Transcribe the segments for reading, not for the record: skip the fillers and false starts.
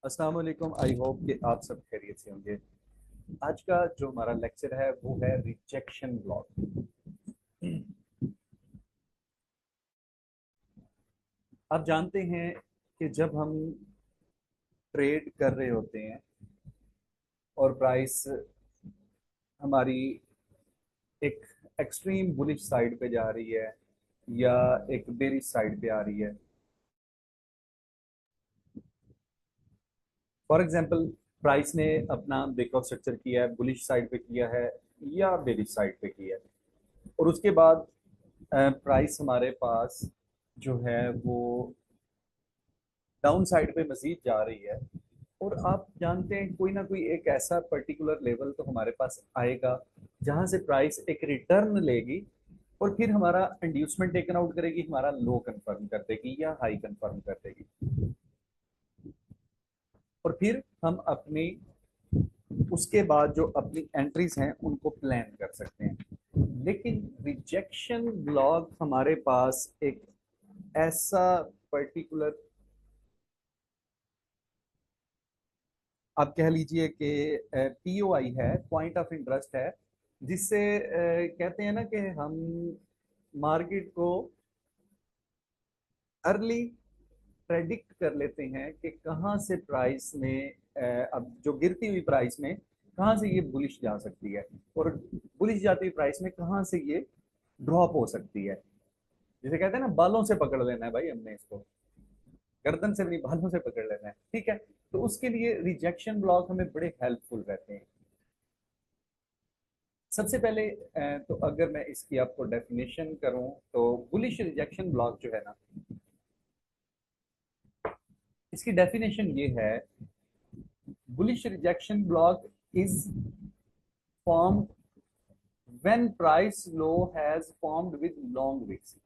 अस्सलाम वालेकुम। I hope कि आप सब खैरियत से होंगे। आज का जो हमारा लेक्चर है वो है रिजेक्शन ब्लॉक। आप जानते हैं कि जब हम ट्रेड कर रहे होते हैं और प्राइस हमारी एक एक्सट्रीम बुलिश साइड पे जा रही है या एक बेरिश साइड पे आ रही है। फॉर एग्जांपल, प्राइस ने अपना ब्रेकआउट स्ट्रक्चर किया है, बुलिश साइड पे किया है या बेरिश साइड पे किया है, और उसके बाद प्राइस हमारे पास जो है वो डाउन साइड पे मजीद जा रही है। और आप जानते हैं कोई ना कोई एक ऐसा पर्टिकुलर लेवल तो हमारे पास आएगा जहां से प्राइस एक रिटर्न लेगी और फिर हमारा इंड्यूसमेंट टेकन आउट करेगी, हमारा लो कंफर्म कर देगी या हाई कंफर्म कर देगी, और फिर हम अपनी उसके बाद जो अपनी एंट्रीज हैं उनको प्लान कर सकते हैं। लेकिन रिजेक्शन ब्लॉक हमारे पास एक ऐसा पर्टिकुलर, आप कह लीजिए कि पीओआई है, पॉइंट ऑफ इंटरेस्ट है, जिससे कहते हैं ना कि हम मार्केट को अर्ली प्रेडिक्ट कर लेते हैं कि कहाँ से प्राइस में अब जो गिरती हुई प्राइस में कहाँ से ये बुलिश जा सकती है, और बुलिश जाती हुई प्राइस में कहाँ से ये ड्रॉप हो सकती है। जैसे कहते हैं ना, बालों से पकड़ लेना है भाई, हमने इसको गर्दन से भी नहीं, बालों से पकड़ लेना है। ठीक है, तो उसके लिए रिजेक्शन ब्लॉक हमें बड़े हेल्पफुल रहते हैं। सबसे पहले तो अगर मैं इसकी आपको डेफिनेशन करूं तो बुलिश रिजेक्शन ब्लॉक जो है ना, इसकी डेफिनेशन ये है, bullish rejection block is form when price low has formed with long wicks.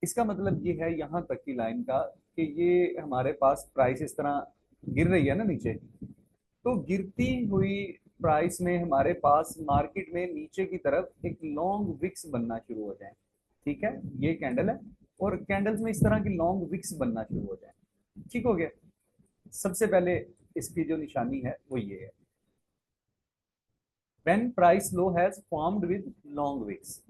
इसका मतलब ये है यहाँ तक की लाइन का कि ये हमारे पास प्राइस इस तरह गिर रही है ना नीचे, तो गिरती हुई प्राइस में हमारे पास मार्केट में नीचे की तरफ एक लॉन्ग विक्स बनना शुरू हो जाए। ठीक है, ये कैंडल है और कैंडल्स में इस तरह की लॉन्ग विक्स बनना शुरू हो जाए। ठीक हो गया। सबसे पहले इसकी जो निशानी है वो ये है, when price low has formed with long wicks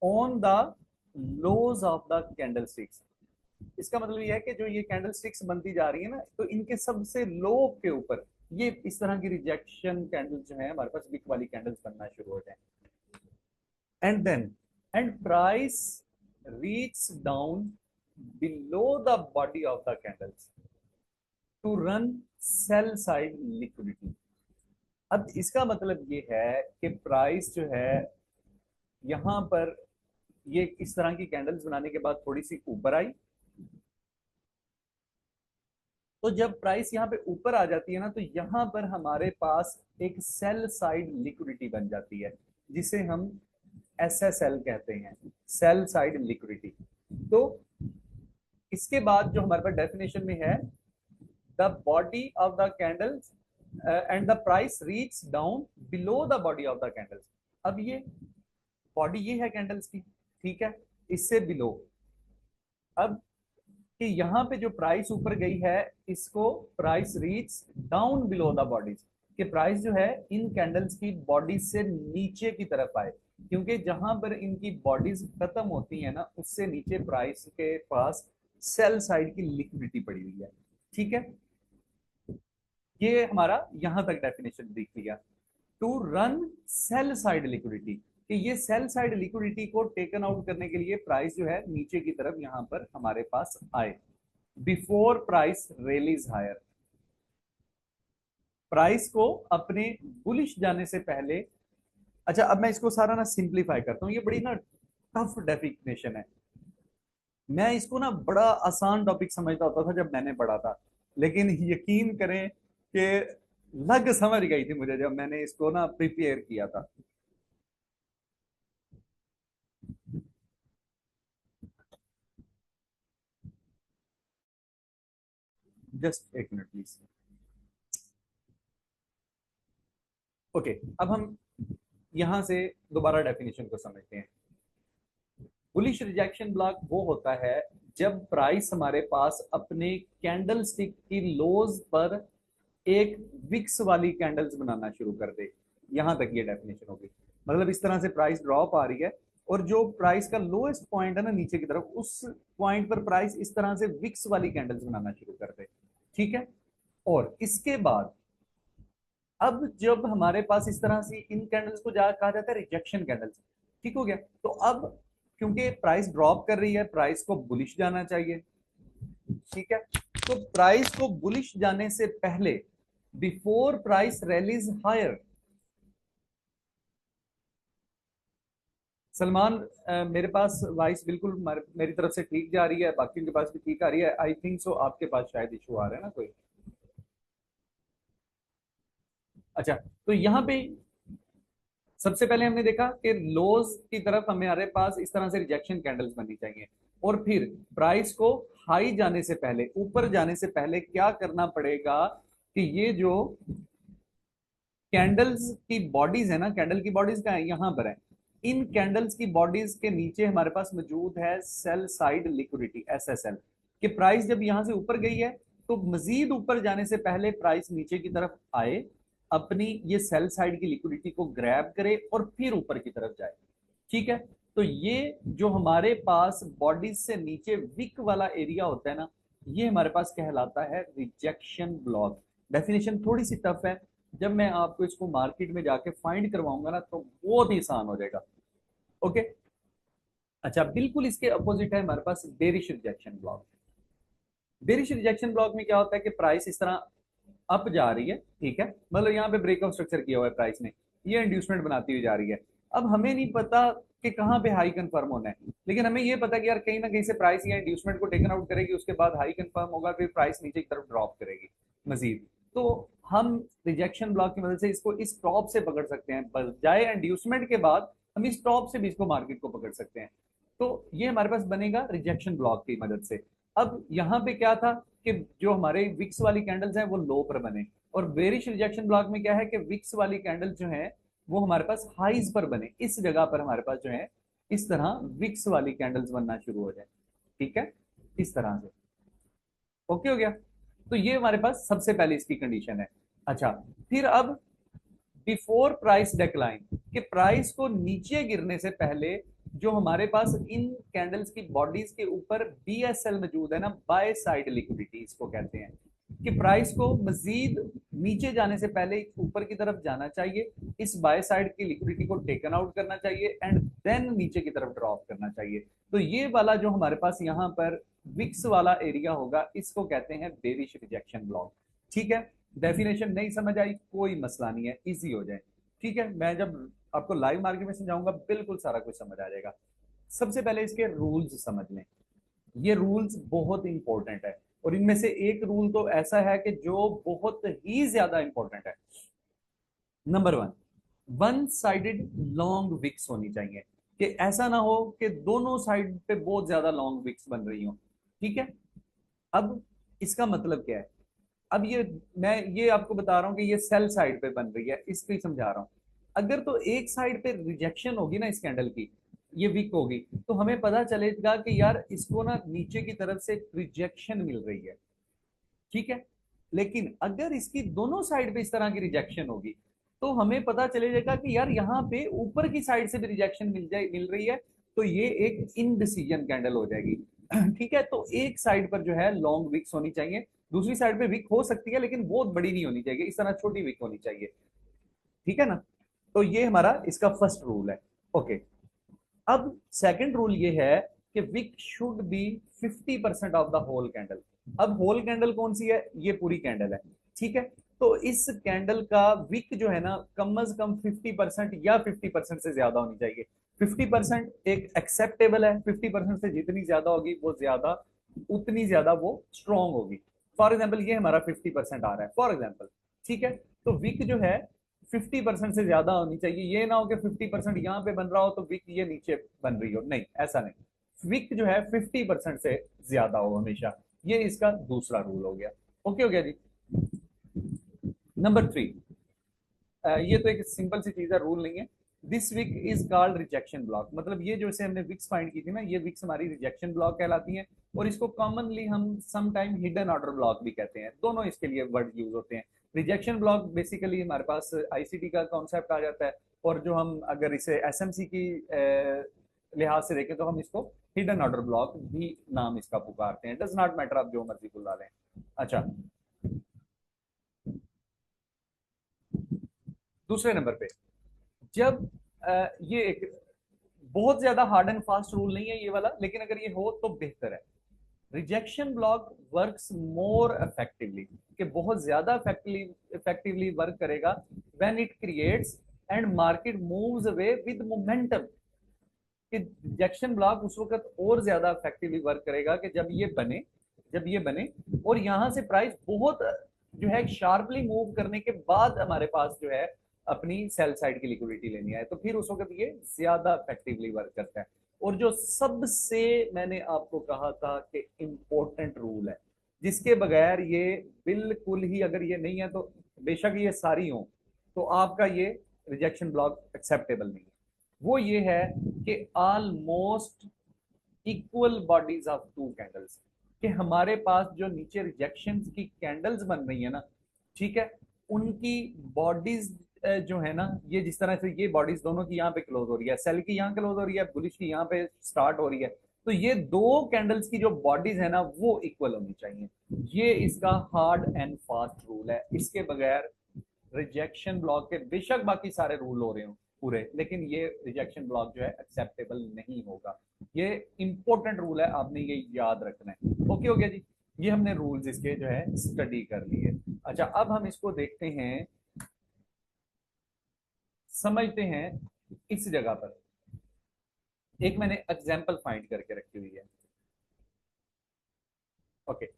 on the lows of the candlesticks. इसका मतलब ये है कि जो ये कैंडल स्टिक्स बनती जा रही है ना, तो इनके सबसे लो के ऊपर ये इस तरह की रिजेक्शन कैंडल्स जो है हमारे पास विक वाली कैंडल्स बनना शुरू हो जाए। And then and price reach down below the body of the candles to run sell side liquidity. अब इसका मतलब ये है कि प्राइस जो है यहां पर ये इस तरह की कैंडल्स बनाने के बाद थोड़ी सी ऊपर आई, तो जब प्राइस यहाँ पे ऊपर आ जाती है ना, तो यहाँ पर हमारे पास एक सेल साइड लिक्विडिटी बन जाती है, जिसे हम एसएसएल कहते हैं, सेल साइड लिक्विडिटी। तो इसके बाद जो हमारे पास डेफिनेशन में है, the body of the candles and the price reach down below the body of the candles. अब ये बॉडी ये है कैंडल्स की, ठीक है, इससे बिलो। अब कि यहाँ पे जो प्राइस ऊपर गई है, इसको price reach down below the bodies, कि प्राइस जो है इन कैंडल्स की बॉडीज से नीचे की तरफ आए, क्योंकि जहां पर इनकी बॉडीज खत्म होती है ना, उससे नीचे प्राइस के पास सेल साइड की लिक्विडिटी पड़ी हुई है। ठीक है, ये हमारा यहां तक डेफिनेशन दिख लिया। To run sell side liquidity, कि ये सेल साइड लिक्विडिटी को टेकन आउट करने के लिए प्राइस जो है नीचे की तरफ यहां पर हमारे पास आए, बिफोर प्राइस रिलीज हायर। प्राइस को अपने बुलिश जाने से पहले। अच्छा, अब मैं इसको सारा ना सिंप्लीफाई करता हूँ, ये बड़ी ना टफ डेफिनेशन है। मैं इसको ना बड़ा आसान टॉपिक समझता होता था जब मैंने पढ़ा था, लेकिन यकीन करें कि लग समझ गई थी मुझे जब मैंने इसको ना प्रिपेयर किया था। जस्ट एक मिनट प्लीज। ओके, अब हम यहां से दोबारा डेफिनेशन को समझते हैं। बुलिश रिजेक्शन ब्लॉक वो होता है जब प्राइस हमारे पास अपने कैंडल स्टिक की लोज पर एक विक्स वाली कैंडल्स बनाना शुरू कर दे, यहां तक ये डेफिनेशन होगी। मतलब इस तरह से प्राइस ड्रॉप आ रही है और जो प्राइस का लोएस्ट पॉइंट है ना नीचे की तरफ, उस पॉइंट पर प्राइस इस तरह से विक्स वाली कैंडल्स बनाना शुरू कर दे, ठीक है। और इसके बाद अब जब हमारे पास इस तरह से इन कैंडल्स को कहा जाता है रिजेक्शन कैंडल्स, ठीक हो गया। तो अब क्योंकि प्राइस ड्रॉप कर रही है, प्राइस को बुलिश जाना चाहिए, ठीक है। तो प्राइस को बुलिश जाने से पहले, before price rallies higher, Salman मेरे पास वॉइस बिल्कुल मेरी तरफ से ठीक जा रही है, बाकी के पास भी ठीक आ रही है, आई थिंक सो। आपके पास शायद इशू आ रहा है ना कोई। अच्छा, तो यहाँ पे सबसे पहले हमने देखा कि लोज की तरफ हमारे पास इस तरह से रिजेक्शन कैंडल्स बननी चाहिए, और फिर प्राइस को हाई जाने से पहले, ऊपर जाने से पहले क्या करना पड़ेगा कि ये जो कैंडल्स की बॉडीज है ना, कैंडल की बॉडीज का है यहां पर है, इन कैंडल्स की बॉडीज के नीचे हमारे पास मौजूद है सेल साइड लिक्विडिटी, एसएसएल। कि प्राइस जब यहां से ऊपर गई है तो मजीद ऊपर जाने से पहले प्राइस नीचे की तरफ आए, अपनी ये सेल साइड की लिक्विडिटी को ग्रैब करे और फिर ऊपर की तरफ जाए, ठीक है। तो ये जो हमारे पास बॉडीज से नीचे विक वाला एरिया होता है ना, ये हमारे पास कहलाता है रिजेक्शन ब्लॉक। डेफिनेशन थोड़ी सी टफ है, जब मैं आपको इसको मार्केट में जाके फाइंड करवाऊंगा ना तो बहुत ही आसान हो जाएगा। ओके। अच्छा, बिल्कुल इसके अपोजिट है हमारे पास bearish rejection block. Bearish rejection block में क्या होता है कि प्राइस इस तरह अप जा रही है, ठीक है, मतलब यहाँ पे ब्रेकआउट स्ट्रक्चर किया हुआ है प्राइस ने, ये इंड्यूसमेंट बनाती हुई जा रही है। अब हमें नहीं पता कि कहाँ पे हाई कंफर्म होना है, लेकिन हमें ये पता कि यार कहीं ना कहीं से प्राइस ये इंड्यूसमेंट को टेकन आउट करेगी, उसके बाद हाई कंफर्म होगा, फिर प्राइस नीचे की तरफ ड्रॉप करेगी मजीद। तो हम रिजेक्शन ब्लॉक की मदद से इसको इस टॉप से पकड़ सकते हैं, बजाय इंड्यूसमेंट के बाद हम इस टॉप से भी इसको मार्केट को पकड़ सकते हैं। तो ये हमारे पास बनेगा रिजेक्शन ब्लॉक की मदद से। अब यहाँ पे क्या था कि जो हमारे विक्स वाली कैंडल्स हैं वो लो पर बने, और बेरिश रिजेक्शन ब्लॉक में क्या है कि विक्स वाली कैंडल जो है वो हमारे पास हाइज पर बने, इस जगह पर हमारे पास जो है इस तरह विक्स वाली कैंडल्स बनना शुरू हो जाए, ठीक है, इस तरह से। ओके हो गया। तो ये हमारे पास सबसे पहले इसकी कंडीशन है। अच्छा, फिर अब बिफोर प्राइस डेक्लाइन, कि प्राइस को नीचे गिरने से पहले जो हमारे पास इन कैंडल्स की बॉडीज के ऊपर बीएसएल मौजूद है ना, बाय साइड लिक्विडिटी इसको कहते हैं, कि प्राइस को मजीद नीचे जाने से पहले ऊपर की तरफ जाना चाहिए, इस बाय साइड की लिक्विडिटी को टेकन आउट करना चाहिए एंड देन नीचे की तरफ ड्रॉप करना चाहिए। तो ये वाला जो हमारे पास यहाँ पर विक्स वाला एरिया होगा, इसको कहते हैं बेरिश रिजेक्शन ब्लॉक, ठीक है। डेफिनेशन नहीं समझ आई कोई मसला नहीं है, इजी हो जाए, ठीक है। मैं जब आपको लाइव मार्केट में समझाऊंगा बिल्कुल सारा कुछ समझ आ जाएगा। सबसे पहले इसके रूल्स समझ लें, ये रूल्स बहुत इंपॉर्टेंट है, और इनमें से एक रूल तो ऐसा है कि जो बहुत ही ज्यादा इंपॉर्टेंट है। Number one, one sided long wicks होनी चाहिए, कि ऐसा ना हो कि दोनों साइड पे बहुत ज्यादा लॉन्ग विक्स बन रही हो, ठीक है। अब इसका मतलब क्या है, अब मैं ये आपको बता रहा हूं कि ये सेल साइड पे बन रही है, इसको ही समझा रहा हूं। अगर तो एक साइड पे रिजेक्शन होगी ना इस कैंडल की, ये वीक होगी, तो हमें पता चलेगा कि यार इसको ना नीचे की तरफ से रिजेक्शन मिल रही है, ठीक है। लेकिन अगर इसकी दोनों साइड पे इस तरह की रिजेक्शन होगी तो हमें पता चलेगा कि यार यहाँ पे ऊपर की साइड से भी रिजेक्शन मिल रही है, तो ये एक इनडिसीजन कैंडल हो जाएगी, ठीक है। तो एक साइड पर जो है लॉन्ग विक्स होनी चाहिए, दूसरी साइड पे विक हो सकती है लेकिन बहुत बड़ी नहीं होनी चाहिए, इस तरह छोटी विक होनी चाहिए, ठीक है ना। तो ये हमारा इसका फर्स्ट रूल है। ओके। अब सेकंड रूल ये है कि wick should be 50% of the whole candle. अब होल कैंडल कौन सी है, ये पूरी कैंडल है, ठीक है। तो इस कैंडल का विक जो है ना कम से कम 50% या 50% से ज्यादा होनी चाहिए। 50% एक एक्सेप्टेबल है, 50% से जितनी ज्यादा होगी वो ज्यादा, उतनी ज्यादा वो स्ट्रॉन्ग होगी। फॉर एग्जाम्पल ये हमारा 50% आ रहा है फॉर एग्जाम्पल, ठीक है। तो विक जो है 50% से ज्यादा होनी चाहिए, ये ना हो कि 50% यहाँ पे बन रहा हो तो विक ये नीचे बन रही हो, नहीं ऐसा नहीं। विक जो है 50% से ज्यादा हो हमेशा, ये इसका दूसरा रूल हो गया। ओके हो गया जी। नंबर थ्री, ये तो एक सिंपल सी चीज है, रूल नहीं है। This wick is called rejection block, मतलब ये जो इसे हमने विक्स फाइंड की थी ना, ये विक्स हमारी रिजेक्शन ब्लॉक कहलाती हैं। और इसको कॉमनली हम some time hidden order block भी कहते हैं, दोनों इसके लिए वर्ड यूज होते हैं। रिजेक्शन ब्लॉक बेसिकली हमारे पास आईसीटी का कॉन्सेप्ट आ जाता है, और जो हम अगर इसे एसएमसी की लिहाज से देखें तो हम इसको हिडन ऑर्डर ब्लॉक भी नाम इसका पुकारते हैं। डज नॉट मैटर, आप जो मर्जी बुला लें। अच्छा, दूसरे नंबर पे, जब ये एक बहुत ज्यादा हार्ड एंड फास्ट रूल नहीं है ये वाला, लेकिन अगर ये हो तो बेहतर है। Rejection block works more effectively, कि बहुत ज्यादा इफेक्टिवली वर्क करेगा when it creates and market moves away with momentum. कि रिजेक्शन ब्लॉक उस वक्त और ज्यादा इफेक्टिवली वर्क करेगा कि जब ये बने और यहां से प्राइस बहुत जो है शार्पली मूव करने के बाद हमारे पास जो है अपनी सेल साइड की लिक्विडिटी लेनी है, तो फिर उस वक्त ये ज्यादा इफेक्टिवली वर्क करता है। और जो सबसे मैंने आपको कहा था कि इंपॉर्टेंट रूल है, जिसके बगैर ये बिल्कुल ही, अगर ये नहीं है तो बेशक ये सारी हो, तो आपका ये रिजेक्शन ब्लॉक एक्सेप्टेबल नहीं है। वो ये है कि almost equal bodies of two candles, कि हमारे पास जो नीचे रिजेक्शन की कैंडल्स बन रही है ना, ठीक है, उनकी बॉडीज जो है ना, ये जिस तरह से ये बॉडीज दोनों की यहाँ पे क्लोज हो रही है, सेल की यहाँ क्लोज हो रही है, बुलिश की यहाँ पे स्टार्ट हो रही है, तो ये दो कैंडल्स की जो बॉडीज है ना वो इक्वल होनी चाहिए। ये इसका हार्ड एंड फास्ट रूल है, इसके बगैर रिजेक्शन ब्लॉक के बेशक बाकी सारे रूल हो रहे हो पूरे, लेकिन ये रिजेक्शन ब्लॉक जो है एक्सेप्टेबल नहीं होगा। ये इंपॉर्टेंट रूल है, आपने ये याद रखना है। ओके हो गया जी, ये हमने रूल्स इसके जो है स्टडी कर लिए। अच्छा, अब हम इसको देखते हैं, समझते हैं। इस जगह पर एक मैंने एग्जाम्पल फाइंड करके रखी हुई है। ओके,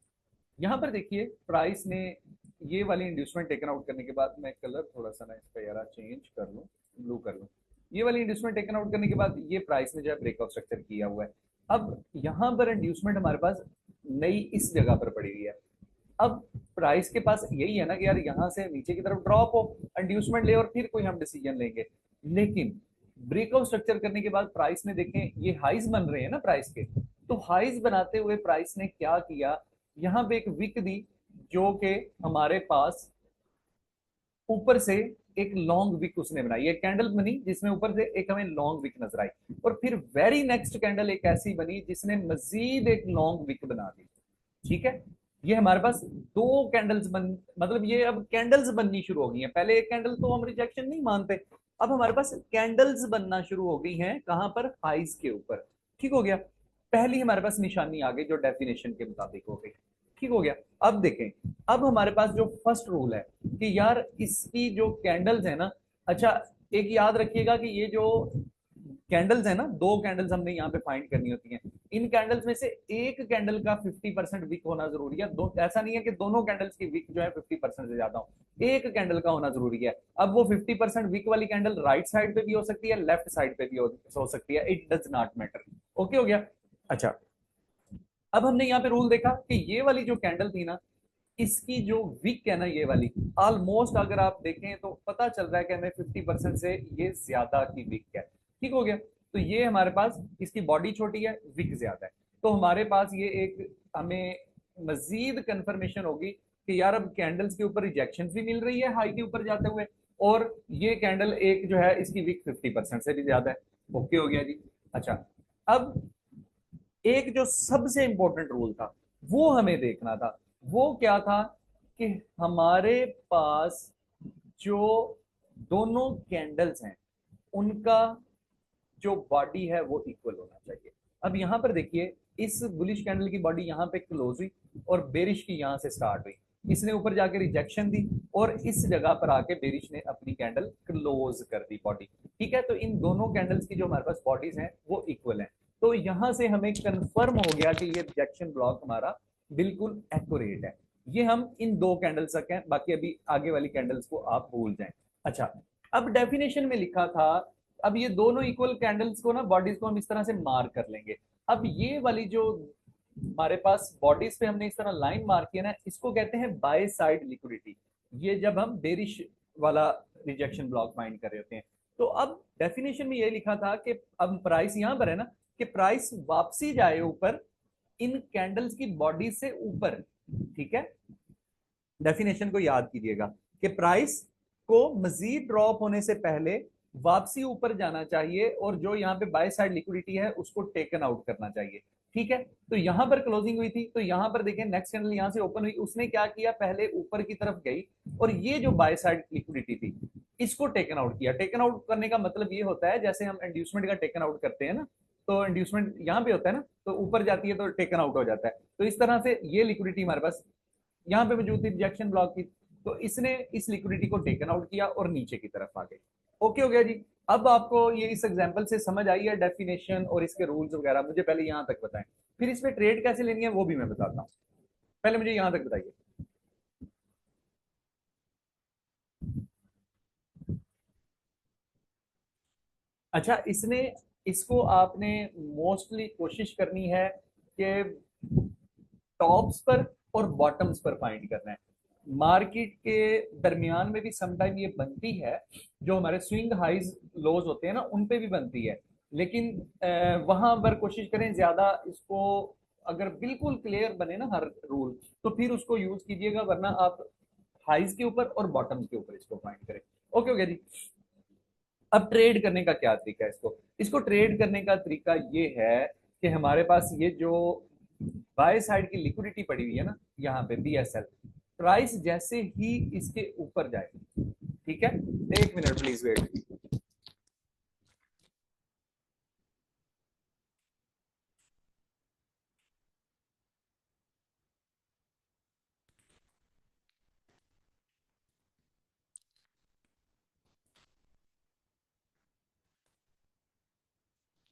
यहाँ पर देखिए प्राइस ने ये वाली इंड्यूसमेंट टेकन आउट करने के बाद, मैं कलर थोड़ा सा ना इसका यार चेंज कर लूँ, ब्लू कर लूँ। ये वाली इंड्यूसमेंट टेकन आउट करने के बाद ये प्राइस ने जो है ब्रेकआउट स्ट्रक्चर किया हुआ है। अब यहाँ पर इंड्यूसमेंट हमारे पास नई इस जगह पर पड़ी हुई है। अब प्राइस के पास यही है ना कि यार यहाँ से नीचे की तरफ ड्रॉप हो, इंड्यूसमेंट ले और फिर कोई हम डिसीजन लेंगे। लेकिन ब्रेकआउट स्ट्रक्चर करने के बाद प्राइस ने, देखें ये हाइज बन रहे हैं ना प्राइस के, तो हाइज बनाते हुए प्राइस ने क्या किया, यहाँ पे एक विक दी जो कि हमारे पास ऊपर से एक लॉन्ग विक उसने बनाई, एक कैंडल बनी जिसमें ऊपर से एक हमें लॉन्ग विक नजर आई, और फिर वेरी नेक्स्ट कैंडल एक ऐसी बनी जिसने मजीद एक लॉन्ग विक बना दी। ठीक है, ये हमारे पास दो कैंडल्स बन, मतलब ये अब कैंडल्स बननी शुरू हो गई हैं। पहले एक कैंडल तो हम रिजेक्शन नहीं मानते, अब हमारे पास कैंडल्स बनना शुरू हो गई हैं, कहां पर, हाइज के ऊपर। ठीक हो गया, पहली हमारे पास निशानी आ गई जो डेफिनेशन के मुताबिक हो गई। ठीक हो गया, अब देखें, अब हमारे पास जो फर्स्ट रूल है कि यार इसकी जो कैंडल्स है ना, अच्छा एक याद रखिएगा कि ये जो कैंडल्स है ना, दो कैंडल्स हमने यहाँ पे फाइंड करनी होती हैं। इन कैंडल्स में से एक कैंडल का 50% विक होना जरूरी है। दो, ऐसा नहीं है कि दोनों कैंडल्स की विक जो है 50% से ज्यादा हो, एक कैंडल का होना जरूरी है। अब वो 50% विक वाली कैंडल राइट साइड पे भी हो सकती है, लेफ्ट साइड पे भी हो सकती है, it does not matter. Okay हो गया। अच्छा, अब हमने यहाँ पे रूल देखा कि ये वाली जो कैंडल थी ना, इसकी जो विक है ना ये वाली, ऑलमोस्ट अगर आप देखें तो पता चल रहा है कि हमें 50% से ये ज्यादा की विक है। ठीक हो गया, तो ये हमारे पास इसकी बॉडी छोटी है, विक ज्यादा है, तो हमारे पास ये एक हमें मजीद कंफर्मेशन होगी कि यार अब कैंडल्स के ऊपर रिजेक्शन भी मिल रही है हाई के ऊपर जाते हुए, और ये कैंडल एक जो है इसकी विक 50% से भी ज्यादा है। ओके हो गया जी। अच्छा, अब एक जो सबसे इंपॉर्टेंट रूल था वो हमें देखना था, वो क्या था कि हमारे पास जो दोनों कैंडल्स हैं उनका जो बॉडी है वो इक्वल होना चाहिए। अब यहां पर देखिए, इस बुलिश कैंडल की बॉडी यहां पे क्लोज हुई और बेरिश की यहां से स्टार्ट हुई, इसने ऊपर जाके रिजेक्शन दी और इस जगह पर आके बेरिश ने अपनी कैंडल क्लोज कर दी बॉडी। ठीक है, तो इन दोनों कैंडल्स की जो हमारे पास बॉडीज हैं वो इक्वल हैं, तो यहां से हमें कंफर्म हो गया कि ये रिजेक्शन ब्लॉक हमारा बिल्कुल एक्यूरेट है। ये हम इन दो कैंडल्स तक हैं, बाकी अभी आगे वाली कैंडल्स को आप भूल जाएं। अच्छा, अब डेफिनेशन में लिखा था, अब ये दोनों इक्वल कैंडल्स को ना, बॉडीज को हम इस तरह से मार्क कर लेंगे। अब ये वाली जो हमारे पास बॉडीज पे हमने इस तरह लाइन मार्क किया ना, इसको कहते हैं बाय साइड लिक्विडिटी। ये जब हम बेरिश वाला रिजेक्शन ब्लॉक फाइंड कर रहे होते हैं, तो अब डेफिनेशन में ये लिखा था कि अब प्राइस यहां पर है ना, कि प्राइस वापसी जाए ऊपर इन कैंडल्स की बॉडी से ऊपर। ठीक है, डेफिनेशन को याद कीजिएगा कि प्राइस को मजीद ड्रॉप होने से पहले वापसी ऊपर जाना चाहिए और जो यहाँ पे बाय साइड लिक्विडिटी है उसको टेकन आउट करना चाहिए। ठीक है, तो यहां पर क्लोजिंग हुई थी, तो यहां पर देखें नेक्स्ट कैंडल यहां से ओपन हुई, उसने क्या किया, पहले ऊपर की तरफ गई और ये जो बाय साइड लिक्विडिटी थी इसको टेकन आउट किया। टेकन आउट करने का मतलब ये होता है जैसे हम इंड्यूसमेंट का टेकन आउट करते हैं ना, तो इंड्यूसमेंट यहां पे होता है ना, तो ऊपर जाती है तो टेकन आउट हो जाता है। तो इस तरह से ये लिक्विडिटी हमारे पास यहाँ पे मौजूद थी रिजेक्शन ब्लॉक की, तो इसने इस लिक्विडिटी को टेकन आउट किया और नीचे की तरफ आ गई। ओके हो गया जी। अब आपको ये इस एग्जांपल से समझ आई है डेफिनेशन और इसके रूल्स वगैरह, मुझे पहले यहां तक बताएं, फिर इसमें ट्रेड कैसे लेनी है वो भी मैं बताता हूँ। पहले मुझे यहां तक बताइए। अच्छा, इसने इसको आपने मोस्टली कोशिश करनी है कि टॉप्स पर और बॉटम्स पर फाइंड करना है। मार्केट के दरमियान में भी समटाइम ये बनती है, जो हमारे स्विंग हाइज लोज होते हैं ना उन पे भी बनती है, लेकिन वहां पर कोशिश करें ज्यादा इसको, अगर बिल्कुल क्लियर बने ना हर रूल तो फिर उसको यूज कीजिएगा, वरना आप हाइज के ऊपर और बॉटम्स के ऊपर इसको फाइंड करें। ओके हो गया जी। अब ट्रेड करने का क्या तरीका है, इसको इसको ट्रेड करने का तरीका ये है कि हमारे पास ये जो बाय साइड की लिक्विडिटी पड़ी हुई है ना यहाँ पे BSL, प्राइस जैसे ही इसके ऊपर जाए, ठीक है, एक मिनट प्लीज वेट।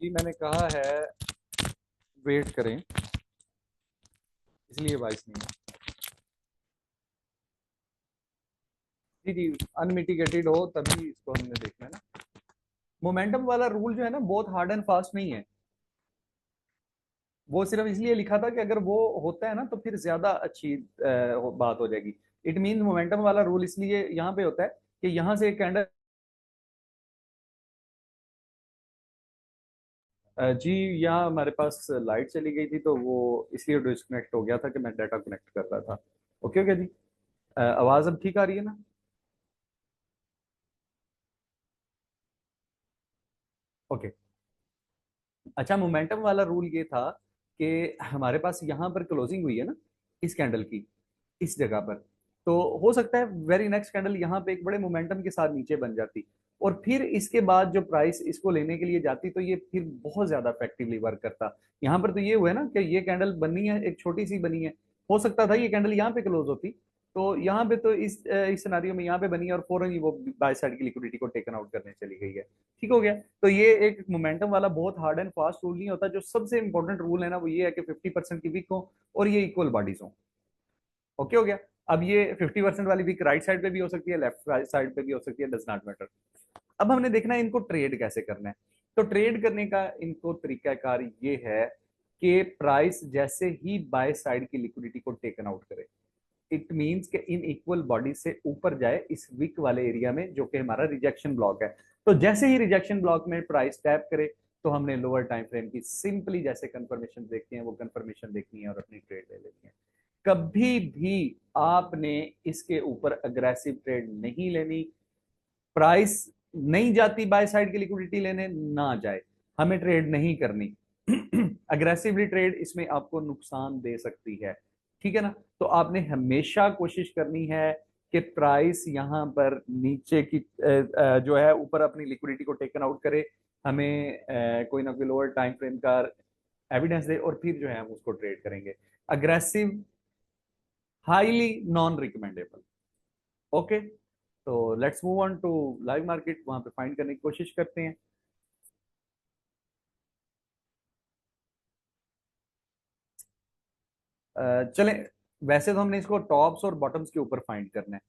जी मैंने कहा है वेट करें, इसलिए वॉइस नहीं है। जी जी, अनमिटिगेटेड हो तभी इसको हमने देखना है ना। मोमेंटम वाला रूल जो है ना बहुत हार्ड एंड फास्ट नहीं है, वो सिर्फ इसलिए लिखा था कि अगर वो होता है ना तो फिर ज्यादा अच्छी बात हो जाएगी। इट मीन मोमेंटम वाला रूल इसलिए यहाँ पे होता है कि यहाँ से कैंडल, जी यहाँ हमारे पास लाइट चली गई थी तो वो इसलिए डिस्कनेक्ट हो गया था कि मैं डाटा कनेक्ट कर रहा था। ओके ओके जी। आवाज अब ठीक आ रही है ना? ओके। अच्छा, मोमेंटम वाला रूल ये था कि हमारे पास यहाँ पर क्लोजिंग हुई है ना इस कैंडल की, इस जगह पर, तो हो सकता है वेरी नेक्स्ट कैंडल यहाँ पे एक बड़े मोमेंटम के साथ नीचे बन जाती और फिर इसके बाद जो प्राइस इसको लेने के लिए जाती तो ये फिर बहुत ज्यादा इफेक्टिवली वर्क करता। यहाँ पर तो ये हुआ है ना कि ये कैंडल बनी है, एक छोटी सी बनी है, हो सकता था ये कैंडल यहाँ पे क्लोज होती, तो यहाँ पे तो इस सिनारियो में यहाँ पे बनी है और फौरन ही वो बाय साइड की लिक्विडिटी को टेकन आउट करने चली गई है। ठीक हो गया। तो ये एक मोमेंटम वाला बहुत हार्ड एंड फास्ट रूल नहीं होता, जो सबसे इंपॉर्टेंट रूल है ना वो ये है कि 50% की विक हो और ये इक्वल बॉडीज हो। ओके हो गया। अब ये 50% वाली विक राइट साइड पे भी हो सकती है, लेफ्ट साइड पे भी हो सकती है, डज नॉट मैटर। अब हमने देखना है इनको ट्रेड कैसे करना है। तो ट्रेड करने का इनको तरीकाकार ये है कि प्राइस जैसे ही बाय साइड की लिक्विडिटी को टेकन आउट करे, इट मींस कि इन इक्वल बॉडी से ऊपर जाए इस विक वाले एरिया में जो कि हमारा रिजेक्शन ब्लॉक है। तो जैसे ही रिजेक्शन ब्लॉक में प्राइस टैप करे तो हमने लोअर टाइम फ्रेम की सिंपली जैसे कंफर्मेशन देखते हैं वो कंफर्मेशन देखनी है और अपनी ट्रेड ले लेनी है। कभी भी आपने इसके ऊपर अग्रेसिव ट्रेड नहीं लेनी। प्राइस नहीं जाती बाय साइड की लिक्विडिटी लेने, ना जाए, हमें ट्रेड नहीं करनी। अग्रेसिवली ट्रेड इसमें आपको नुकसान दे सकती है। ठीक है ना? तो आपने हमेशा कोशिश करनी है कि प्राइस यहां पर नीचे की जो है ऊपर अपनी लिक्विडिटी को टेकन आउट करे, हमें कोई ना कोई लोअर टाइम फ्रेम का एविडेंस दे और फिर जो है हम उसको ट्रेड करेंगे। Aggressive highly non recommendable. Okay, तो let's move on to live market, वहां पे फाइंड करने की कोशिश करते हैं। चलें, वैसे तो हमने इसको टॉप्स और बॉटम्स के ऊपर फाइंड करना है,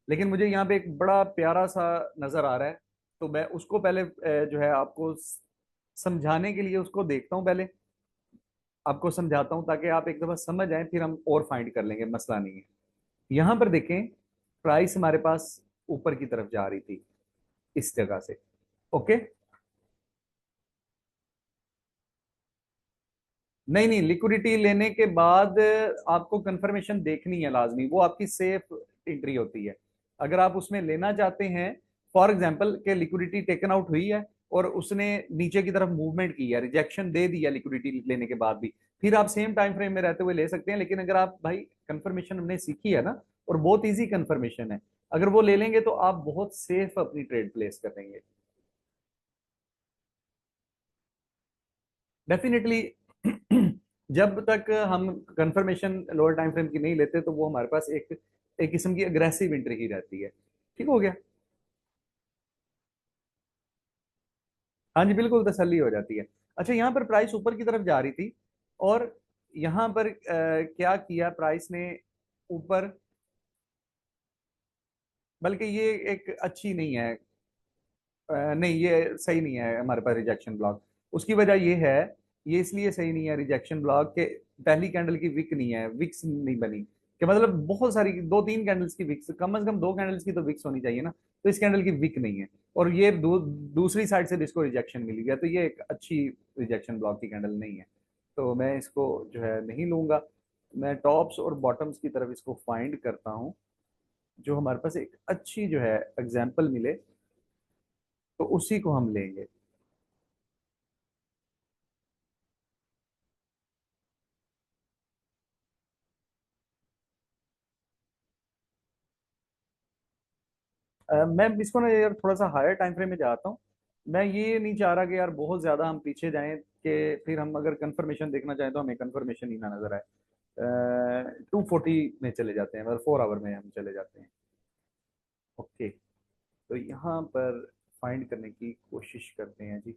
लेकिन मुझे यहाँ पे एक बड़ा प्यारा सा नजर आ रहा है, तो मैं उसको पहले जो है आपको समझाने के लिए उसको देखता हूँ पहले, आपको समझाता हूँ ताकि आप एक दफा समझ आए, फिर हम और फाइंड कर लेंगे, मसला नहीं है। यहाँ पर देखें, प्राइस हमारे पास ऊपर की तरफ जा रही थी इस जगह से। ओके। नहीं नहीं, लिक्विडिटी लेने के बाद आपको कंफर्मेशन देखनी है लाजमी, वो आपकी सेफ एंट्री होती है। अगर आप उसमें लेना चाहते हैं, फॉर एग्जांपल के लिक्विडिटी टेकन आउट हुई है और उसने नीचे की तरफ मूवमेंट की है, रिजेक्शन दे दिया लिक्विडिटी लेने के बाद भी, फिर आप सेम टाइम फ्रेम में रहते हुए ले सकते हैं। लेकिन अगर आप भाई कंफर्मेशन हमने सीखी है ना, और बहुत इजी कंफर्मेशन है, अगर वो ले लेंगे तो आप बहुत सेफ अपनी ट्रेड प्लेस करेंगे। डेफिनेटली। जब तक हम कंफर्मेशन लोअर टाइम फ्रेम की नहीं लेते तो वो हमारे पास एक एक किस्म की अग्रेसिव एंट्री ही रहती है। ठीक हो गया। हाँ जी, बिल्कुल तसल्ली हो जाती है। अच्छा, यहाँ पर प्राइस ऊपर की तरफ जा रही थी, और यहाँ पर क्या किया प्राइस ने, ऊपर, बल्कि ये एक अच्छी नहीं है, नहीं ये सही नहीं है हमारे पास रिजेक्शन ब्लॉक। उसकी वजह ये है, ये इसलिए सही नहीं है रिजेक्शन ब्लॉक के, पहली कैंडल की विक नहीं है, विक्स नहीं बनी, कि मतलब बहुत सारी दो तीन कैंडल्स की विक्स, कम से कम दो कैंडल्स की तो विक्स होनी चाहिए ना, तो इस कैंडल की विक नहीं है। और ये दूसरी साइड से भी इसको रिजेक्शन मिल गया, तो ये एक अच्छी रिजेक्शन ब्लॉक की कैंडल नहीं है, तो मैं इसको जो है नहीं लूंगा। मैं टॉप्स और बॉटम्स की तरफ इसको फाइंड करता हूँ, जो हमारे पास एक अच्छी जो है एग्जाम्पल मिले, तो उसी को हम लेंगे। मैं इसको ना यार थोड़ा सा हायर टाइम फ्रेम में जाता हूँ। मैं ये नहीं चाह रहा कि यार बहुत ज्यादा हम पीछे जाएं, कि फिर हम अगर कंफर्मेशन देखना चाहें तो हमें कंफर्मेशन ही ना नजर आए। 240 में चले जाते हैं, मतलब 4 आवर में हम चले जाते हैं। ओके, तो यहाँ पर फाइंड करने की कोशिश करते हैं जी।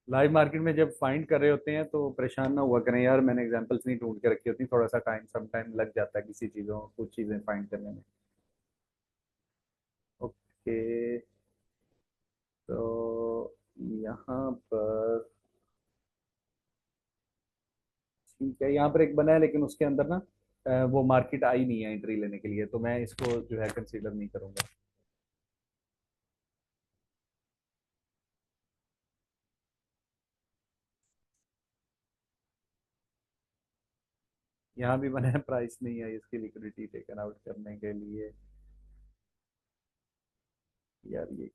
लाइव मार्केट में जब फाइंड कर रहे होते हैं तो परेशान ना हुआ करें यार, मैंने एग्जांपल्स नहीं ढूंढ के रखी होती, थोड़ा सा टाइम सम टाइम लग जाता है किसी चीज़ों कुछ चीज़ें फाइंड करने में। ओके, तो यहाँ पर ठीक है, यहाँ पर एक बना है लेकिन उसके अंदर ना वो मार्केट आई नहीं है एंट्री लेने के लिए, तो मैं इसको जो है कंसीडर नहीं करूंगा। यहाँ भी बना है प्राइस नहीं है इसकी लिक्विडिटी टेकन आउट करने के लिए। यार ये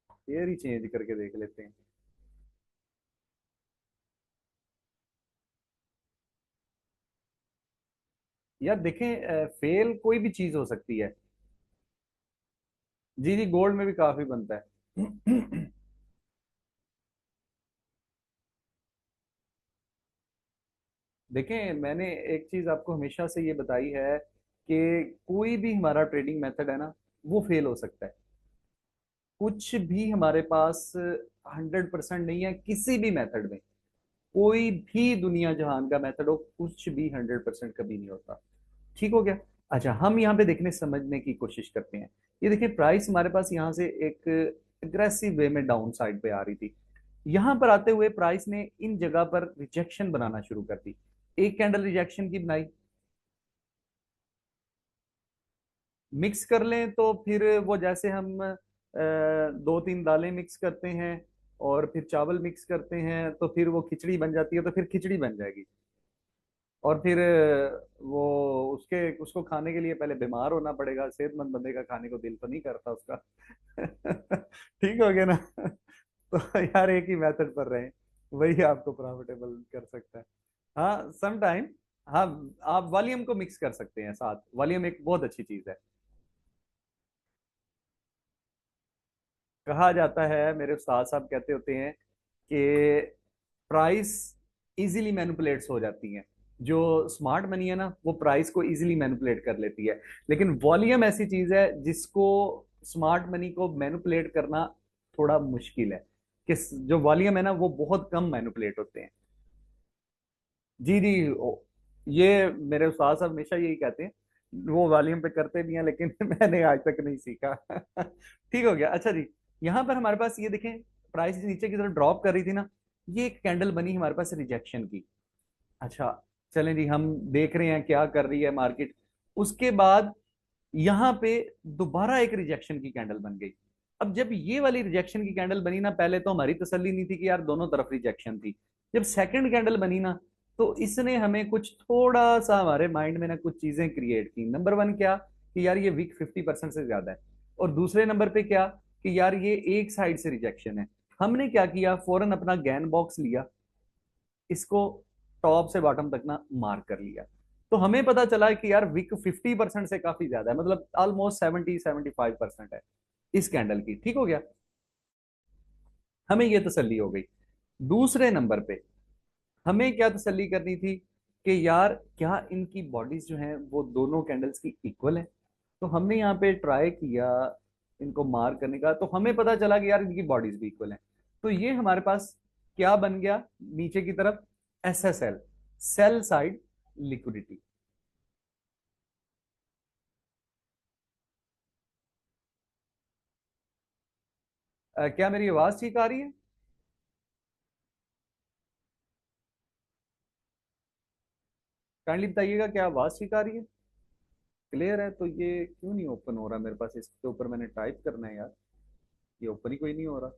शेयर ही चेंज करके देख लेते हैं। यार देखें, फेल कोई भी चीज हो सकती है। जी जी, गोल्ड में भी काफी बनता है। देखें, मैंने एक चीज आपको हमेशा से ये बताई है कि कोई भी हमारा ट्रेडिंग मेथड है ना, वो फेल हो सकता है। कुछ भी हमारे पास 100% नहीं है किसी भी मेथड में। कोई भी दुनिया जहान का मेथड हो, कुछ भी 100% कभी नहीं होता। ठीक हो गया। अच्छा, हम यहाँ पे देखने समझने की कोशिश करते हैं। ये देखिए, प्राइस हमारे पास यहाँ से एक एग्रेसिव वे में डाउन साइड पे आ रही थी। यहाँ पर आते हुए प्राइस ने इन जगह पर रिजेक्शन बनाना शुरू कर दी। एक कैंडल रिजेक्शन की बनाई, मिक्स कर लें तो फिर वो जैसे हम दो तीन दालें मिक्स करते हैं और फिर चावल मिक्स करते हैं तो फिर वो खिचड़ी बन जाती है, तो फिर खिचड़ी बन जाएगी। और फिर वो उसके उसको खाने के लिए पहले बीमार होना पड़ेगा, सेहतमंद बंदे का खाने को दिल तो नहीं करता उसका। ठीक हो गया ना। तो यार एक ही मेथड पर रहे, वही आपको प्रॉफिटेबल कर सकता है। हाँ सम टाइम। हाँ, आप वॉल्यूम को मिक्स कर सकते हैं साथ, वॉल्यूम एक बहुत अच्छी चीज है। कहा जाता है, मेरे उस्ताद साहब कहते होते हैं कि प्राइस इजीली मैनिपुलेट्स हो जाती हैं। जो स्मार्ट मनी है ना, वो प्राइस को इजीली मैनिपुलेट कर लेती है। लेकिन वॉल्यूम ऐसी चीज है जिसको स्मार्ट मनी को मैनिपुलेट करना थोड़ा मुश्किल है, कि जो वॉल्यूम है ना वो बहुत कम मैनिपुलेट होते हैं। जी जी, ये मेरे उस्ताद साहब हमेशा यही कहते हैं। वो वॉल्यूम पे करते भी हैं लेकिन मैंने आज तक नहीं सीखा। ठीक हो गया। अच्छा जी, यहाँ पर हमारे पास ये देखें, प्राइस नीचे की तरफ ड्रॉप कर रही थी ना, ये एक कैंडल बनी हमारे पास रिजेक्शन की। अच्छा, चलें जी, हम देख रहे हैं क्या कर रही है मार्केट। उसके बाद यहां पे दोबारा एक रिजेक्शन की कैंडल बन गई। अब जब ये वाली रिजेक्शन की कैंडल बनी ना, पहले तो हमारी तसल्ली नहीं थी कि यार दोनों तरफ रिजेक्शन थी। जब सेकंड कैंडल बनी ना, तो इसने हमें कुछ थोड़ा सा हमारे माइंड में ना कुछ चीजें क्रिएट की। नंबर वन क्या, कि यार ये वीक 50% से ज्यादा है। और दूसरे नंबर पे क्या, कि यार ये एक साइड से रिजेक्शन है। हमने क्या किया, फौरन अपना गैन बॉक्स लिया, इसको टॉप से बॉटम तक ना मार्क कर लिया। तो हमें पता चला कि यार विक 50% से काफी ज्यादा है, मतलब ऑलमोस्ट 70-75% है इस कैंडल की। ठीक हो गया, हमें ये तसल्ली हो गई। दूसरे नंबर पे हमें क्या तसल्ली करनी थी, कि यार क्या इनकी बॉडीज जो हैं वो दोनों कैंडल्स की इक्वल है। तो हमने यहाँ पे ट्राई किया इनको मार्क करने का, तो हमें पता चला कि यार इनकी बॉडीज भी इक्वल हैं। तो ये हमारे पास क्या बन गया नीचे की तरफ, SSL, सेल साइड लिक्विडिटी। क्या मेरी आवाज ठीक आ रही है? काइंडली बताइएगा, क्या आवाज ठीक आ रही है? क्लियर है? तो ये क्यों नहीं ओपन हो रहा मेरे पास, इसके ऊपर मैंने टाइप करना है यार, ये ओपन ही कोई नहीं हो रहा।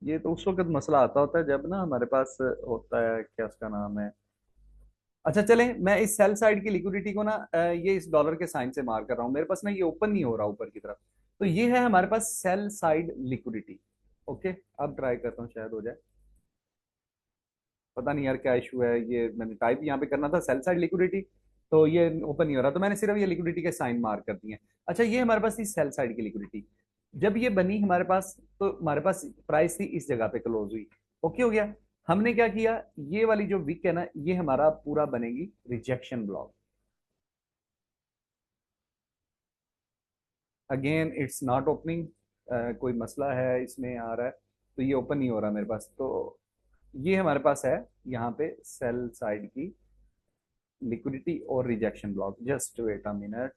ये तो उस वक्त मसला आता होता है जब ना हमारे पास होता है, क्या उसका नाम है। अच्छा चलें, मैं इस सेल साइड की लिक्विडिटी को ना ये इस डॉलर के साइन से मार कर रहा हूं, मेरे पास ना ये ओपन नहीं हो रहा ऊपर की तरफ। तो ये है हमारे पास सेल साइड लिक्विडिटी। ओके, अब ट्राई करता हूँ, शायद हो जाए। पता नहीं यार क्या इशू है, ये मैंने टाइप यहाँ पे करना था सेल साइड लिक्विडिटी, तो ये ओपन नहीं हो रहा, तो मैंने सिर्फ ये लिक्विडिटी के साइन मार्क कर दिए हैं। अच्छा, ये हमारे पास थी सेल साइड की लिक्विडिटी। जब ये बनी हमारे पास, तो हमारे पास प्राइस थी इस जगह पे क्लोज हुई। ओके हो गया। हमने क्या किया, ये वाली जो विक है ना, ये हमारा पूरा बनेगी rejection block. Again it's not opening, कोई मसला है इसमें आ रहा है, तो ये ओपन नहीं हो रहा मेरे पास। तो ये हमारे पास है यहाँ पे सेल साइड की लिक्विडिटी और rejection block. Just wait a minute.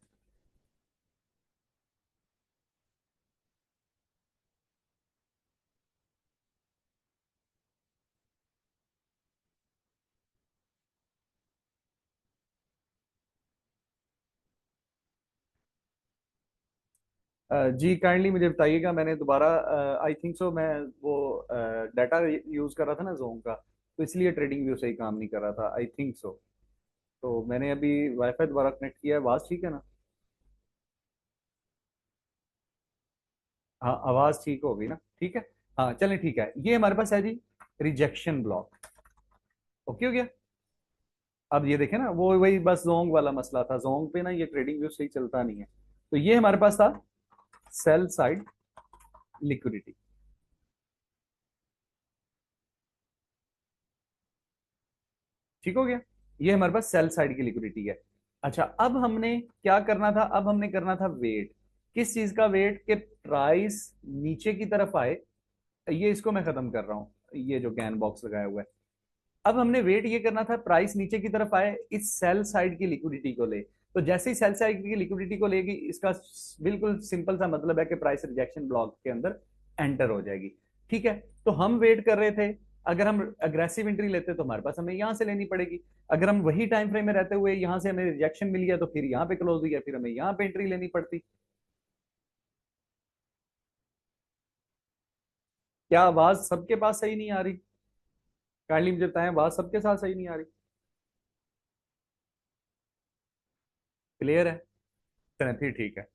जी काइंडली मुझे बताइएगा, मैंने दोबारा आई थिंक सो मैं वो डाटा यूज कर रहा था ना जोम का, तो इसलिए ट्रेडिंग व्यू सही काम नहीं कर रहा था, आई थिंक सो। तो मैंने अभी वाईफाई दोबारा कनेक्ट किया है, आवाज ठीक है ना? हाँ, आवाज ठीक होगी ना? ठीक है। हाँ चलें, ठीक है, ये हमारे पास है जी रिजेक्शन ब्लॉक। ओके हो गया। अब ये देखें ना, वो वही बस जोंग वाला मसला था, जोंग पे ना ये ट्रेडिंग व्यू सही चलता नहीं है। तो ये हमारे पास था सेल साइड लिक्विडिटी। ठीक हो गया, ये हमारे पास सेल साइड की लिक्विडिटी है। अच्छा, अब हमने क्या करना था, अब हमने करना था वेट। किस चीज का वेट, के प्राइस नीचे की तरफ आए। ये इसको मैं खत्म कर रहा हूं, ये जो गैन बॉक्स लगाया हुआ है। अब हमने वेट ये करना था, प्राइस नीचे की तरफ आए, इस सेल साइड की लिक्विडिटी को ले। तो जैसे ही सेल साइड की लिक्विडिटी को लेगी, इसका बिल्कुल सिंपल सा मतलब है कि प्राइस रिजेक्शन ब्लॉक के अंदर एंटर हो जाएगी। ठीक है। तो हम वेट कर रहे थे, अगर हम अग्रेसिव एंट्री लेते तो हमारे पास हमें यहां से लेनी पड़ेगी। अगर हम वही टाइम फ्रेम में रहते हुए यहां से हमें रिजेक्शन मिल गया, तो फिर यहाँ पे क्लोज हो गया, फिर हमें यहाँ पे एंट्री लेनी पड़ती। क्या आवाज सबके पास सही नहीं आ रही? काइंडली मुझे बताएं, आवाज सबके साथ सही नहीं आ रही? क्लियर है? चलें फिर ठीक है।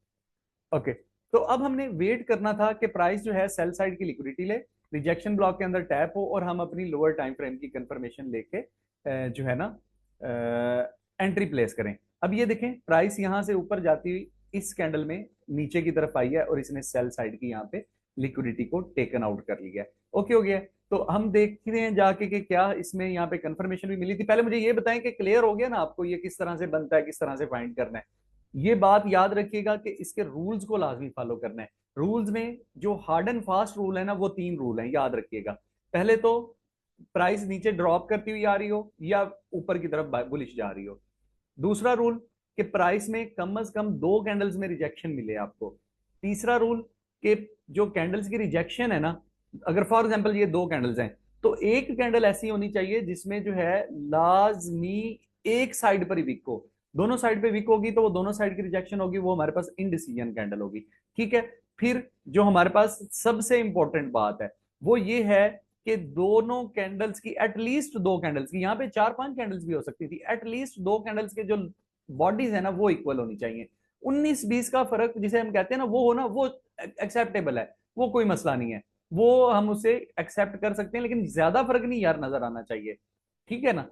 ओके। तो अब हमने वेट करना था कि प्राइस जो है सेल साइड की लिक्विडिटी ले, रिजेक्शन ब्लॉक के अंदर टैप हो, और हम अपनी लोअर टाइम फ्रेम की कंफर्मेशन लेके जो है ना एंट्री प्लेस करें। अब ये देखें, प्राइस यहां से ऊपर जाती हुई इस कैंडल में नीचे की तरफ आई है, और इसने सेल साइड की यहाँ पे लिक्विडिटी को टेकन आउट कर लिया है। ओके हो गया। तो हम देखते हैं जाके कि क्या इसमें यहाँ पे कंफर्मेशन भी मिली थी। पहले मुझे ये बताएं कि क्लियर हो गया ना आपको, ये किस तरह से बनता है, किस तरह से फाइंड करना है। ये बात याद रखिएगा कि इसके रूल्स को लाजमी फॉलो करना है। रूल्स में जो हार्ड एंड फास्ट रूल है ना, वो तीन रूल हैं, याद रखिएगा। पहले तो प्राइस नीचे ड्रॉप करती हुई आ रही हो, या ऊपर की तरफ बुलिश जा रही हो। दूसरा रूल, कि प्राइस में कम से कम 2 कैंडल्स में रिजेक्शन मिले आपको। तीसरा रूल कि जो कैंडल्स की रिजेक्शन है ना, अगर फॉर एग्जांपल ये 2 कैंडल्स हैं तो एक कैंडल ऐसी होनी चाहिए जिसमें जो है लाजमी एक साइड पर ही वीक हो। दोनों साइड पे वीक होगी तो वो दोनों साइड की रिजेक्शन होगी, वो हमारे पास इनडिसीजन कैंडल होगी। ठीक है। फिर जो हमारे पास सबसे इंपॉर्टेंट बात है वो ये है कि दोनों कैंडल्स की, एटलीस्ट 2 कैंडल्स की, यहाँ पे 4-5 कैंडल्स भी हो सकती थी, एटलीस्ट 2 कैंडल्स के जो बॉडीज है ना वो इक्वल होनी चाहिए। 19-20 का फर्क जिसे हम कहते हैं ना वो हो ना, वो एक्सेप्टेबल है, वो कोई मसला नहीं है, वो हम उसे एक्सेप्ट कर सकते हैं, लेकिन ज्यादा फर्क नहीं यार नजर आना चाहिए। ठीक है ना।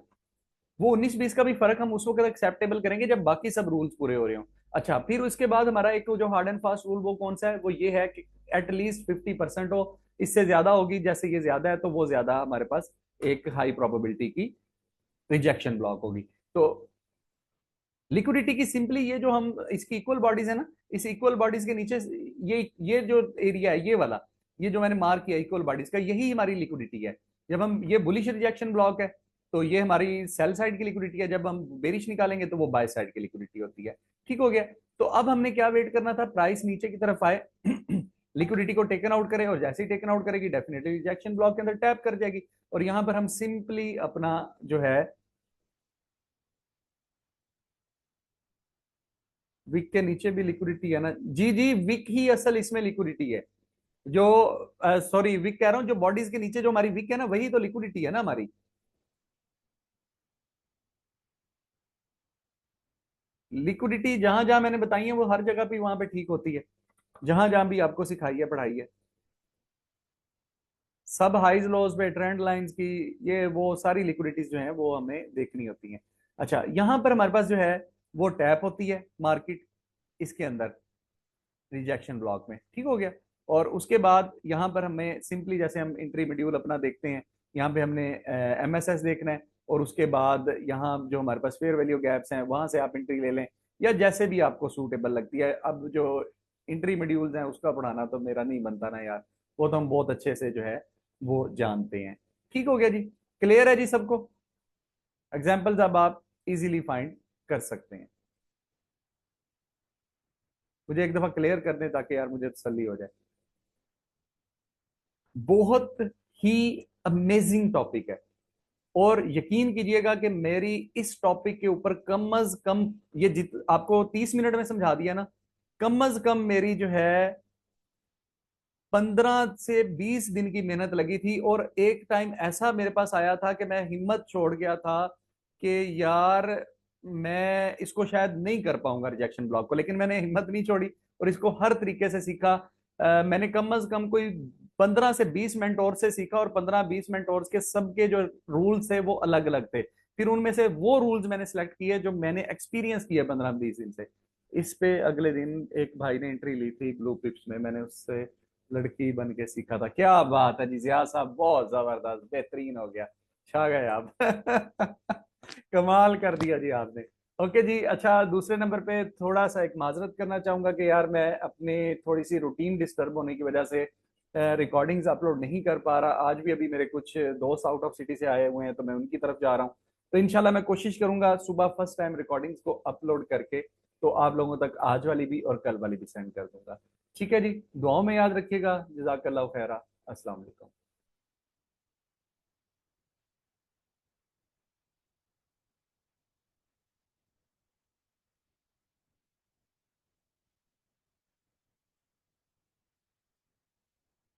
वो 19-20 का भी फर्क हम उस वक्त एक्सेप्टेबल करेंगे जब बाकी सब रूल्स पूरे हो रहे हो। अच्छा, फिर उसके बाद हमारा एक जो हार्ड एंड फास्ट रूल वो कौन सा है, वो ये है कि एटलीस्ट 50% हो। इससे ज्यादा होगी, जैसे ये ज्यादा है तो वो ज्यादा हमारे पास एक हाई प्रोबेबिलिटी की रिजेक्शन ब्लॉक होगी। तो लिक्विडिटी की सिंपली ये जो हम इसकी इक्वल बॉडीज है ना, इस इक्वल बॉडीज के नीचे ये जो एरिया है ये वाला, ये जो मैंने मार्क किया इक्वल बॉडीज का, यही हमारी लिक्विडिटी है। जब हम ये बुलिश रिजेक्शन ब्लॉक है तो ये हमारी सेल साइड की लिक्विडिटी है, जब हम बेरिश निकालेंगे तो वो बाय साइड की लिक्विडिटी होती है। ठीक हो गया। तो अब हमने क्या वेट करना था, प्राइस नीचे की तरफ आए लिक्विडिटी को टेकन आउट करे, और जैसे ही टेकन आउट करेगी डेफिनेटली रिजेक्शन ब्लॉक के अंदर टैप कर जाएगी, और यहां पर हम सिंपली अपना जो है विक के नीचे भी लिक्विडिटी है ना, जी जी, विक ही असल इसमें लिक्विडिटी है। जो सॉरी विक कह रहा हूं, जो बॉडीज के नीचे जो हमारी विक है ना वही तो लिक्विडिटी है ना हमारी। लिक्विडिटी जहां जहां मैंने बताई है वो हर जगह पे वहां पे ठीक होती है, जहां जहां भी आपको सिखाई है पढ़ाई है। सब हाइज लोज पे ट्रेंड लाइंस की, ये वो सारी लिक्विडिटीज जो है वो हमें देखनी होती है। अच्छा, यहां पर हमारे पास जो है वो टैप होती है मार्केट इसके अंदर रिजेक्शन ब्लॉक में। ठीक हो गया। और उसके बाद यहाँ पर हमें सिंपली जैसे हम इंट्री मॉड्यूल अपना देखते हैं, यहाँ पे हमने एमएसएस देखना है, और उसके बाद यहाँ जो हमारे पास फेयर वैल्यू गैप्स हैं वहां से आप एंट्री ले लें, या जैसे भी आपको सूटेबल लगती है। अब जो इंट्री मॉड्यूल्स हैं उसका पढ़ाना तो मेरा नहीं बनता ना यार, वो तो हम बहुत अच्छे से जो है वो जानते हैं। ठीक हो गया जी, क्लियर है जी सबको। एग्जाम्पल्स अब आप इजीली फाइंड कर सकते हैं। मुझे एक दफा क्लियर कर दें ताकि यार मुझे तसल्ली हो जाए। बहुत ही अमेजिंग टॉपिक है, और यकीन कीजिएगा कि मेरी इस टॉपिक के ऊपर कम अज कम, ये जित आपको 30 मिनट में समझा दिया ना, कम अज कम मेरी जो है 15 से 20 दिन की मेहनत लगी थी। और एक टाइम ऐसा मेरे पास आया था कि मैं हिम्मत छोड़ गया था कि यार मैं इसको शायद नहीं कर पाऊंगा रिजेक्शन ब्लॉक को, लेकिन मैंने हिम्मत नहीं छोड़ी और इसको हर तरीके से सीखा। मैंने कम अज कम कोई 15 से 20 मेंटोर से सीखा, और 15-20 मेंटोर्स के सबके जो रूल्स थे वो अलग अलग थे। फिर उनमें से वो रूल्स मैंने सेलेक्ट किए जो मैंने एक्सपीरियंस किया 15-20 दिन से। इस पे अगले दिन एक भाई ने एंट्री ली थी ब्लू पिप्स में, मैंने उससे लड़की बन के सीखा था। क्या बात है जी जियाद साहब, बहुत जबरदस्त, बेहतरीन हो गया, छा गए आप कमाल कर दिया जी आपने। ओके जी। अच्छा, दूसरे नंबर पे थोड़ा सा एक माजरत करना चाहूंगा कि यार मैं अपने थोड़ी सी रूटीन डिस्टर्ब होने की वजह से रिकॉर्डिंग्स अपलोड नहीं कर पा रहा। आज भी अभी मेरे कुछ दोस्त आउट ऑफ सिटी से आए हुए हैं तो मैं उनकी तरफ जा रहा हूँ। तो इंशाल्लाह मैं कोशिश करूंगा सुबह फर्स्ट टाइम रिकॉर्डिंग्स को अपलोड करके तो आप लोगों तक आज वाली भी और कल वाली भी सेंड कर दूंगा। ठीक है जी, दुआओं में याद रखिएगा। जज़ाकल्लाह खैरा। अस्सलाम वालेकुम।